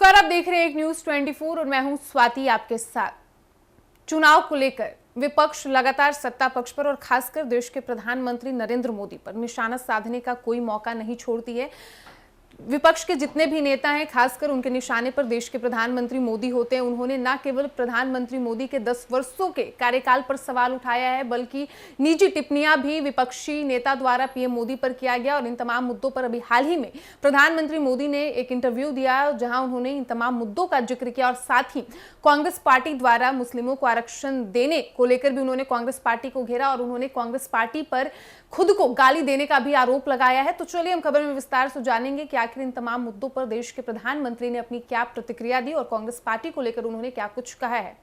नमस्कार, आप देख रहे हैं एक न्यूज 24 और मैं हूं स्वाति आपके साथ। चुनाव को लेकर विपक्ष लगातार सत्ता पक्ष पर और खासकर देश के प्रधानमंत्री नरेंद्र मोदी पर निशाना साधने का कोई मौका नहीं छोड़ती है। विपक्ष के जितने भी नेता हैं, खासकर उनके निशाने पर देश के प्रधानमंत्री मोदी होते हैं। उन्होंने न केवल प्रधानमंत्री मोदी के 10 वर्षों के कार्यकाल पर सवाल उठाया है, बल्कि निजी टिप्पणियां भी विपक्षी नेता द्वारा पीएम मोदी पर किया गया। और इन तमाम मुद्दों पर अभी हाल ही में प्रधानमंत्री मोदी ने एक इंटरव्यू दिया, जहां उन्होंने इन तमाम मुद्दों का जिक्र किया और साथ ही कांग्रेस पार्टी द्वारा मुस्लिमों को आरक्षण देने को लेकर भी उन्होंने कांग्रेस पार्टी को घेरा और उन्होंने कांग्रेस पार्टी पर खुद को गाली देने का भी आरोप लगाया है। तो चलिए हम खबर में विस्तार से जानेंगे कि आखिर इन तमाम मुद्दों पर देश के प्रधानमंत्री ने अपनी क्या प्रतिक्रिया दी और कांग्रेस पार्टी को लेकर उन्होंने क्या कुछ कहा है।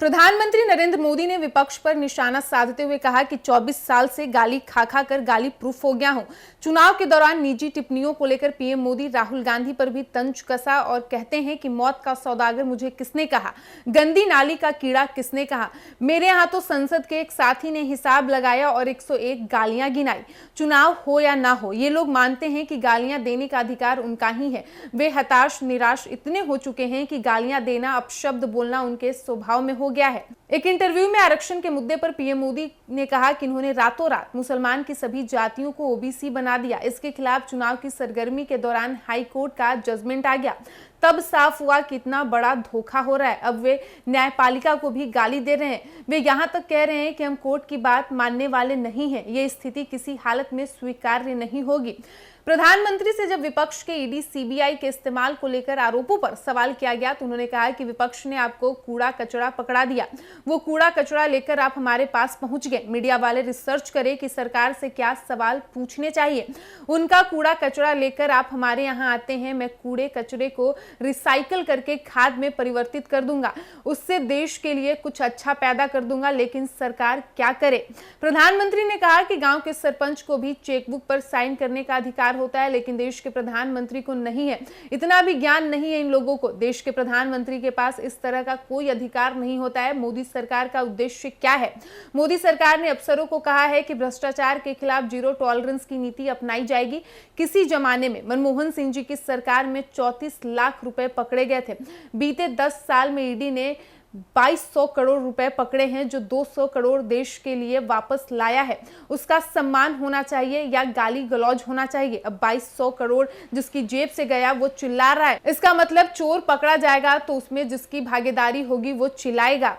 प्रधानमंत्री नरेंद्र मोदी ने विपक्ष पर निशाना साधते हुए कहा कि 24 साल से गाली खा खा कर गाली प्रूफ हो गया हूं। चुनाव के दौरान निजी टिप्पणियों को लेकर पीएम मोदी राहुल गांधी पर भी तंज कसा और कहते हैं कि मौत का सौदागर मुझे किसने कहा, गंदी नाली का कीड़ा किसने कहा। मेरे यहां तो संसद के एक साथी ने हिसाब लगाया और 101 गालियां गिनाई। चुनाव हो या ना हो, ये लोग मानते हैं कि गालियां देने का अधिकार उनका ही है। वे हताश निराश इतने हो चुके हैं कि गालियां देना, अपशब्द बोलना उनके स्वभाव में हो गया है। एक इंटरव्यू में आरक्षण के मुद्दे पर पीएम मोदी ने कहा कि उन्होंने रातों रात मुसलमान की सभी जातियों को ओबीसी बना दिया। इसके खिलाफ चुनाव की सरगर्मी के दौरान हाई कोर्ट का जजमेंट आ गया। तब साफ हुआ कि इतना बड़ा धोखा हो रहा है। अब वे न्यायपालिका को भी गाली दे रहे हैं। वे यहां तक कह रहे हैं कि हम कोर्ट की बात मानने वाले नहीं हैं। ये स्थिति किसी हालत में स्वीकार्य नहीं होगी। प्रधानमंत्री से जब विपक्ष के ईडी सीबीआई के इस्तेमाल को लेकर आरोपों पर सवाल किया गया तो उन्होंने कहा कि विपक्ष ने आपको कूड़ा कचरा पकड़ा दिया। वो कूड़ा कचरा लेकर आप हमारे पास पहुंच गए। मीडिया वाले रिसर्च करें कि सरकार से क्या सवाल पूछने चाहिए। उनका कूड़ा कचरा लेकर आप हमारे यहाँ आते हैं। मैं कूड़े कचरे को रिसाइकल करके खाद में परिवर्तित कर दूंगा। उससे देश के लिए कुछ अच्छा पैदा कर दूंगा। लेकिन सरकार क्या करे। प्रधानमंत्री ने कहा कि गांव के सरपंच को भी चेकबुक पर साइन करने का अधिकार होता है, लेकिन देश के प्रधानमंत्री को नहीं है। इतना भी ज्ञान नहीं है इन लोगों को। देश के प्रधानमंत्री के पास इस तरह का कोई अधिकार नहीं होता है। मोदी सरकार का उद्देश्य क्या है? मोदी सरकार ने अफसरों को कहा है कि भ्रष्टाचार के खिलाफ जीरो टॉलरेंस की नीति अपनाई जाएगी। किसी जमाने में मनमोहन सिंह जी की सरकार में 34 लाख रुपए पकड़े गए थे। बीते 10 साल में ईडी ने 2200 करोड़ रुपए पकड़े हैं, जो 200 करोड़ देश के लिए वापस लाया है। उसका सम्मान होना चाहिए या गाली गलौज होना चाहिए? अब 2200 करोड़ जिसकी जेब से गया वो चिल्ला रहा है। इसका मतलब चोर पकड़ा जाएगा तो उसमें जिसकी भागीदारी होगी वो चिल्लाएगा।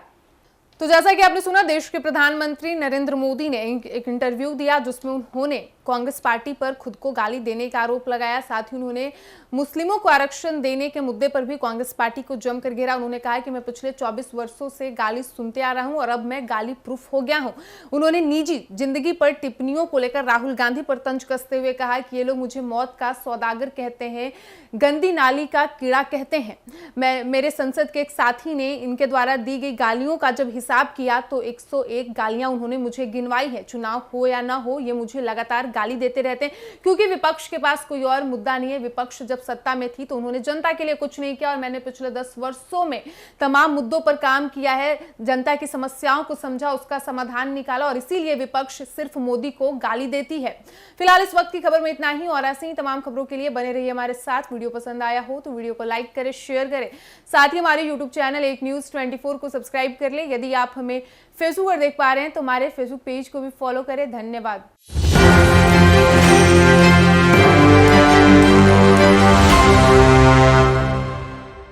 तो जैसा कि आपने सुना, देश के प्रधानमंत्री नरेंद्र मोदी ने एक इंटरव्यू दिया जिसमें उन्होंने कांग्रेस पार्टी पर खुद को गाली देने का आरोप लगाया। साथ ही उन्होंने मुस्लिमों को आरक्षण देने के मुद्दे पर भी कांग्रेस पार्टी को जमकर घेरा। उन्होंने कहा कि मैं पिछले 24 वर्षों से गाली सुनते आ रहा हूं और अब मैं गाली प्रूफ हो गया हूं। उन्होंने निजी जिंदगी पर टिप्पणियों को लेकर राहुल गांधी पर तंज कसते हुए कहा कि ये लोग मुझे मौत का सौदागर कहते हैं, गंदी नाली का कीड़ा कहते हैं। मेरे संसद के एक साथी ने इनके द्वारा दी गई गालियों का जब हिसाब किया तो 101 गालियां उन्होंने मुझे गिनवाई है। चुनाव हो या ना हो, ये मुझे लगातार गाली देते रहते हैं, क्योंकि विपक्ष के पास कोई और मुद्दा नहीं है। विपक्ष जब सत्ता में थी तो उन्होंने जनता के लिए कुछ नहीं किया और मैंने पिछले 10 वर्षों में तमाम मुद्दों पर काम किया है, जनता की समस्याओं को समझा, उसका समाधान निकाला और इसीलिए विपक्ष सिर्फ मोदी को गाली देती है। फिलहाल इस वक्त की खबर में इतना ही और ऐसे ही तमाम खबरों के लिए बने रहिए हमारे साथ। वीडियो पसंद आया हो तो वीडियो को लाइक करें, शेयर करें। साथ ही हमारे यूट्यूब चैनल एक न्यूज 24 को सब्सक्राइब कर ले। यदि आप हमें फेसबुक पर देख पा रहे हैं तो हमारे फेसबुक पेज को भी फॉलो करें। धन्यवाद।